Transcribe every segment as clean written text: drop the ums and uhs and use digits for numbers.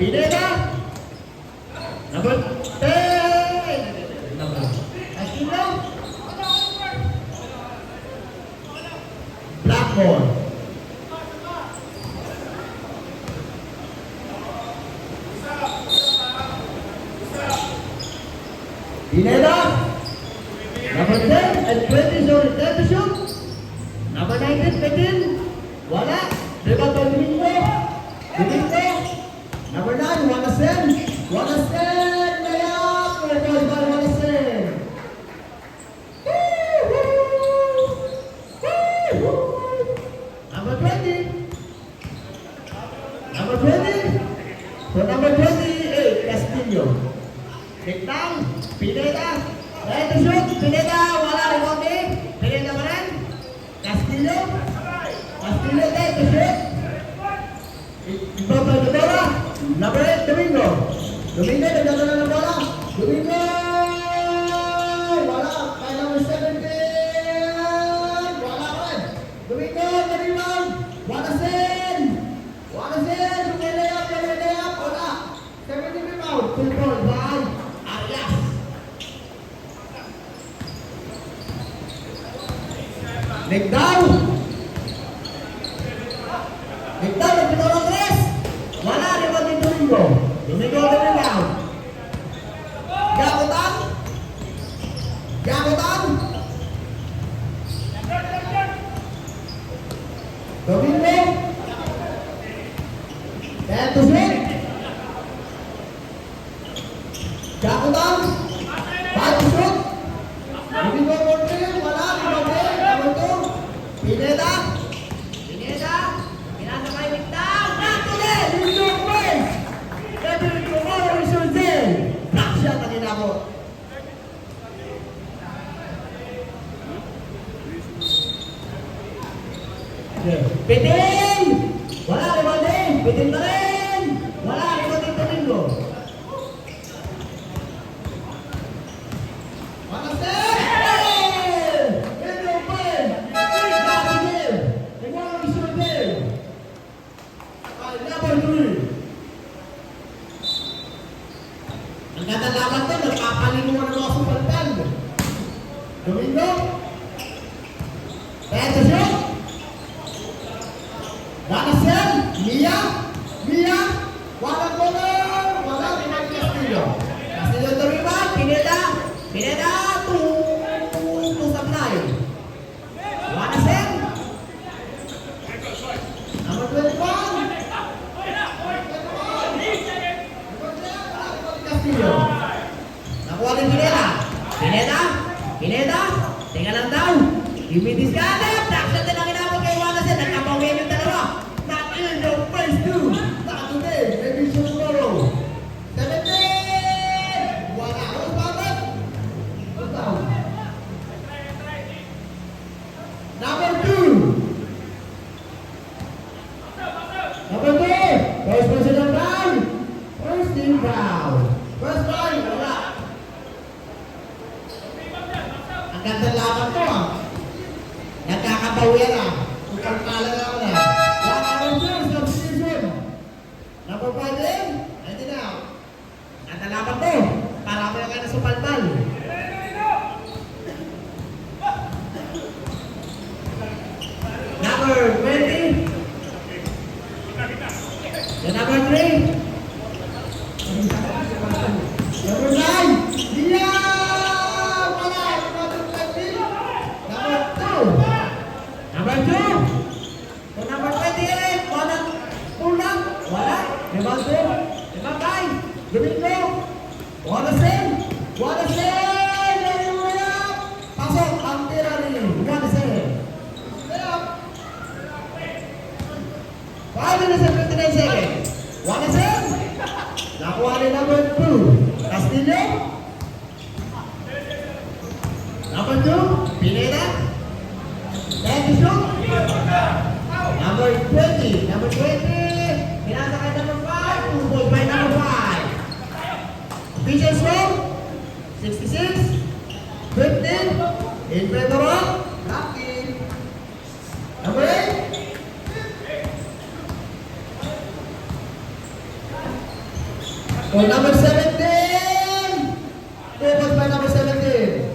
Pineda. Number 10. Aquino. Blackmore. Pineda. Number 10 and 20 is already there to shoot. Number 19, Petin. Wala. Rebound by Domingo. Domingo. Number 9, Wanasen. Wanasen. Layup. Rebound by Wanasen. Number 20. Number 20. So number 28, Castillo. Take down. Pineda. Ready to shoot. Pineda. Wala. Rebound eh. Pineda pa rin. Castillo. Castillo there to shoot. Ibang by the bola. Number 8, Domingo. Domingo, nagdadala ng bola. Domingo! Wala. Kaya number 17. Wala pa rin. Domingo, the rebound. Wanasen. Wanasen. Layup. Wala. 17 rebound. Control by Arias. Nagdaw. Nagdaw, nagpitaw ng 3. Wala, rebound ni Domingo. Domingo the rebound. Gakutan. Gakutan. Domingo. Kaya to shoot. Gakutan. Back to shoot. Domingo for 3. Wala, rebound eh. Number 2. Pineda. Pineda. Pinasa kay Nagdaw. Natuloy. Domingo first. Gabriel Kumaro Rizal. Black shot ang inabot. Pitin! Wala, rebound eh. Pitin pa rin. Wala, rebound ni Domingo. Wanasen! In open! Gabriel! Kumaro Rizal. Number 3. Ang ganda laban to, nagpapalinungan ng mga superpan. Domingo. Kaya to shoot. Wanasen. Mia. Walang bola. Wala. Rebound Castillo. Castillo to rebound. Pineda. To supply. Wanasen. Number 21. Castillo. Nakuha din Pineda. Tingnan lang daw. Yumitis ka na. Traction din ang inabot kay Wanasen. Nagkapawin yung dalawa. Not in the first 2. Not today. Maybe tomorrow. 17. Wala. What's bakit? What's down? Number 2. Number 2. First person on down. First team foul. First foul. Wala. Ang ganda laban to ah. Nagkakabawian ah. Pagpala na ako na. One hour substitution. Number 5 din. Ayun na. Ganda laban to. Para mo yung kaya na supalpal. Number 20. The number 3. Number 9. Yeah! Wala! Number 2. So number 28. Walang pulang. Wala. Rebound 2. Rebound 5. Domingo. Wanasen. Layup. Pasok ang tira ni Wanasen. Layup. 5 minutes and 59 seconds. Wanasen. Nakuha ni number 2. Castillo. Number 2. Pineda. Then to shoot. Number 20. Pinasa kay number 5. 2 balls by number 5. Official score. 66. 15. In favor of Rocky. Number 8. For number 17. 2 points by number 17.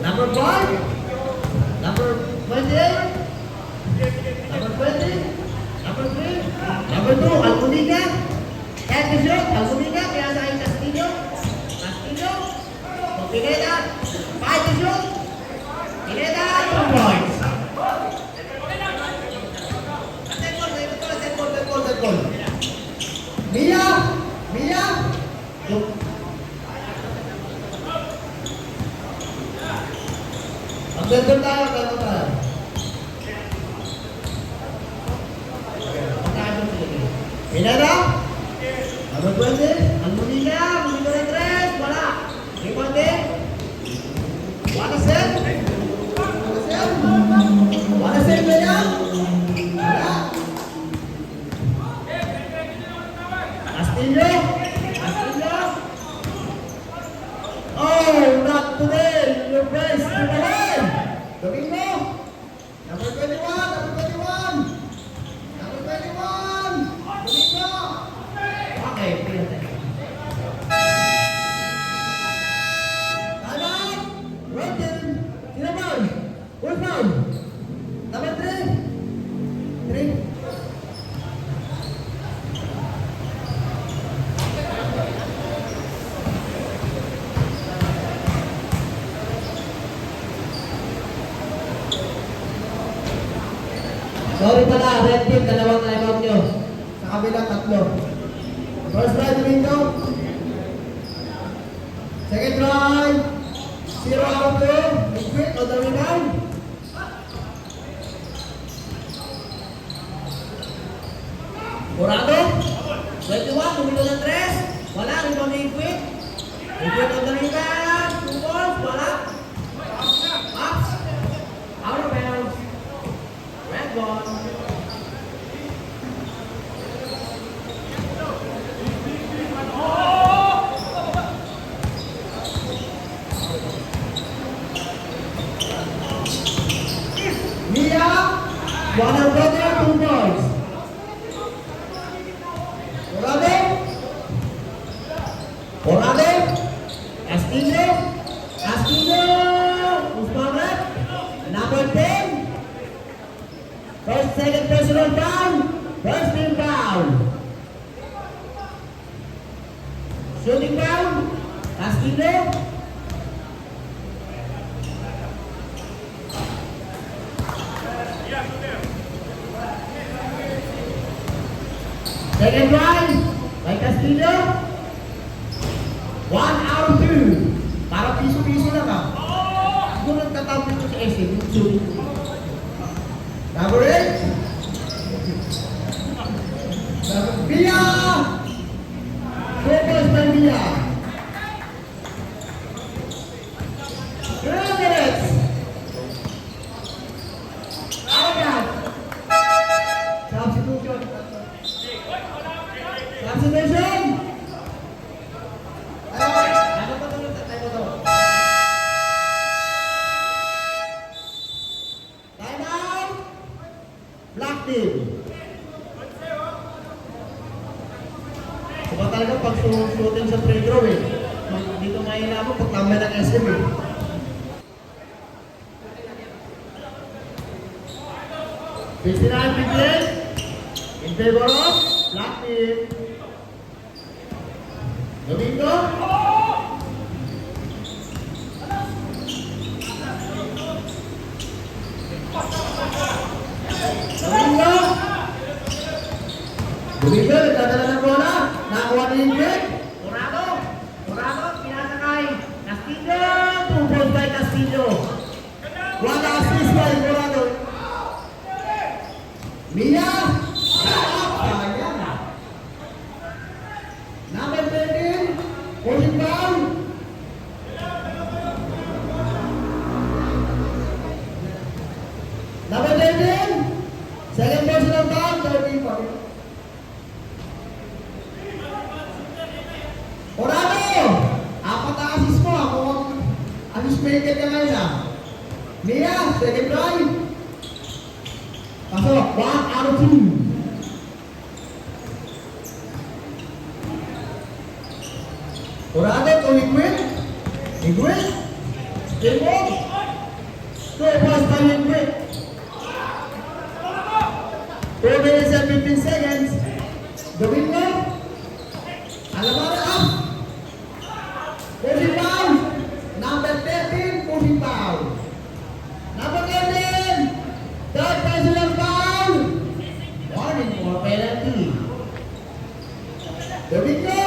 Number 5. Number 28. Number 20. Number 3. Number 2. Alcuniga. And the shot. Alcuniga. Kaya sa aking Castillo. Castillo. Pineda. 5 to shoot. Pineda. 2 points. Third goal. Mia. Mia. Look. Magdadal tayo. Magdadal tayo. Pineda. Number 20. Almonilla. Bumito ng 3. Wala. Rebote. What a set. What a set na yan. Wala. Castillo. Castillo. Oh, not today. Your best. Tumahan. Domingo. Number 21. Number 21. Number 21. Domingo. Okay, pinatay. Time out. Rotten. Tinaman. Full foul. Number 3. 3. Sorry pala, red team, dalawang timeout nyo. Sa kabila, 3. First try, Domingo. Second try. 0 out of 2. Quit on the rebound. Corrado. 21, Domingo ng 3. Wala, rebound ni Quit. Quit on the rebound. 2 balls, wala. Up. Out of bounds. Red ball. Mia, one of brother, 2 points. Corrado. Corrado. Castillo. Castillo. Usmanet. Number 10. First, second personal foul. First team foul. Shooting foul. Castillo. Second try by Castillo. 1 out of 2. Para piso-piso lang ah. Kung nagtatawag ito sa SM, yung shooting. Number 8. Bia! 2 points by Bia. 3 minutes. Out. Substitution. Substitution. Time out. Black team. Diba talaga pag shooting sa free throw eh. Dito mahina mo pag tambay ng SM eh. In favor of Black team. Domingo. Domingo. Domingo, nagdadala ng bola. Nakuha ni Ingrid. Corrado. Corrado, pinasakay. Castillo. 2 points by Castillo. 1 assist by Corrado. Mia. Sayang. Number 13. Pushing foul. Number 13. Second personal foul. 13 foul. Corrado! 4 na assist mo. Ako ang assist maker ka ngayon ah. Mia, second try. 5 Pasok. 1 out of 2. Kurado to Liquid. Liquid. Still move. 2 points by Liquid. 2 minutes and 15 seconds. Domingo. Alamara up. Pushing foul. Number 13, pushing foul. Number 13, third personal foul. Warning for penalty. Domingo.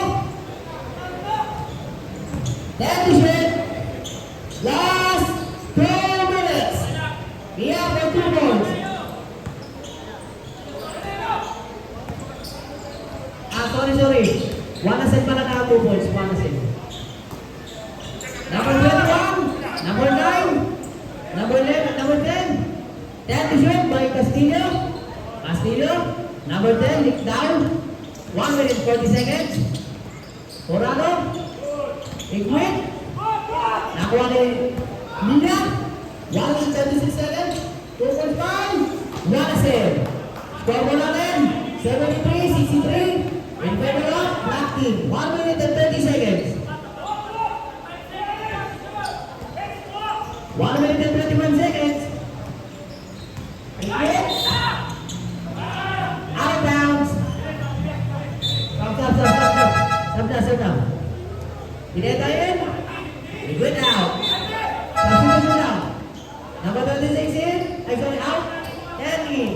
That is it. Last 2 minutes. We have for 2 points. Sorry. One asset pala na 2 points. 1 asset. Number 21, number 9, number 11, number 10. 10 to shoot by Castillo. Castillo. Number 10, lick down. 1 minute 40 seconds. Corrado. Igwin. Nakuha ni Mina. 1 minute 36 seconds. 2.5. 1 asset. Score mo natin. 73-63. In favor of Black Team. 1 minute and 30 seconds. 1 minute and 21 seconds. Out of bounds. Stop down. Pinetayin. Good out. Stop down. Number 26 in. Actually out. 10 in.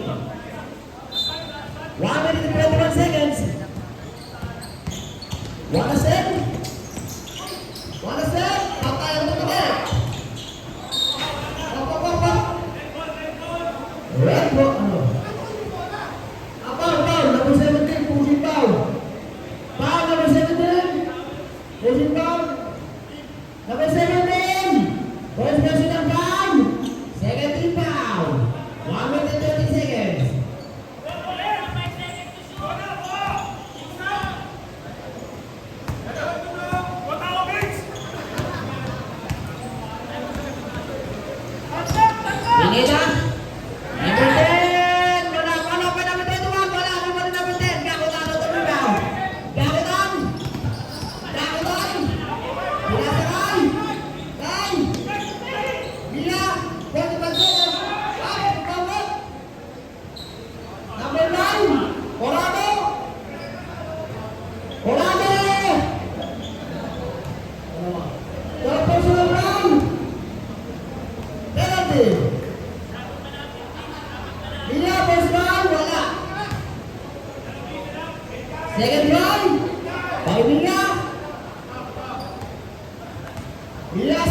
1 minute and 21 seconds. 1 asset. Patay ang mga. Red ball. Foul. Number 17, pushing foul. Foul number 17. Pushing foul. Number 17. First personal foul. Second team foul. 1 minute and 30 seconds. Pineda. Number 10. Wala. Ano pa number 21? Wala. Number 10. Gakutan. Gakutan. Pinasakay. Kay. Mila. 45 seconds. Bawat. Number 9. Corrado. Third personal foul. Penalty. Mila, first foul, wala. Second try, by Mila.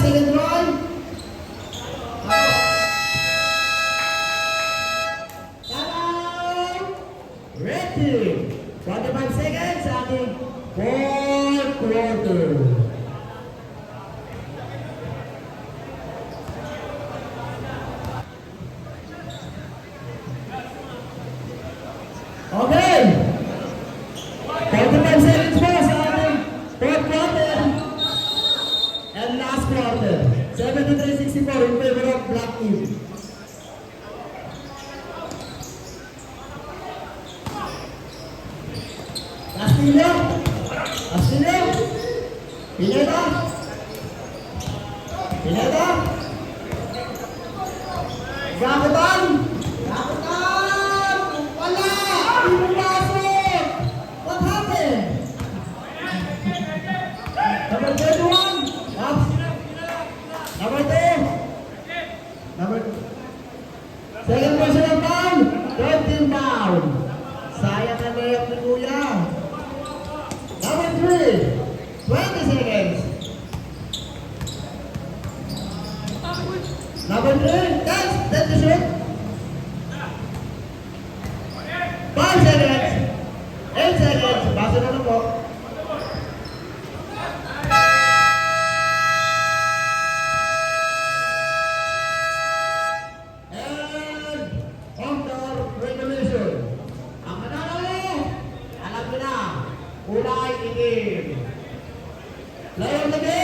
Second try. Time. Red team. 45 seconds, ating fourth quarter. Okay. 45 seconds po sa ating fourth quarter and last quarter. 73-64 in favor of Black Team. Castillo. Pineda. Gakutan. Wala. Pinasok. What happened? Number 21. Number 2. Second personal foul. 13 foul. Sayang na layup ni Kuya. Number 3. 20 seconds. Number 3. That's the shoot. 5 seconds. 8 seconds. Basa na lang po. And under regulation. Ang manalo, alam ko na, kulay itim. Player of the game.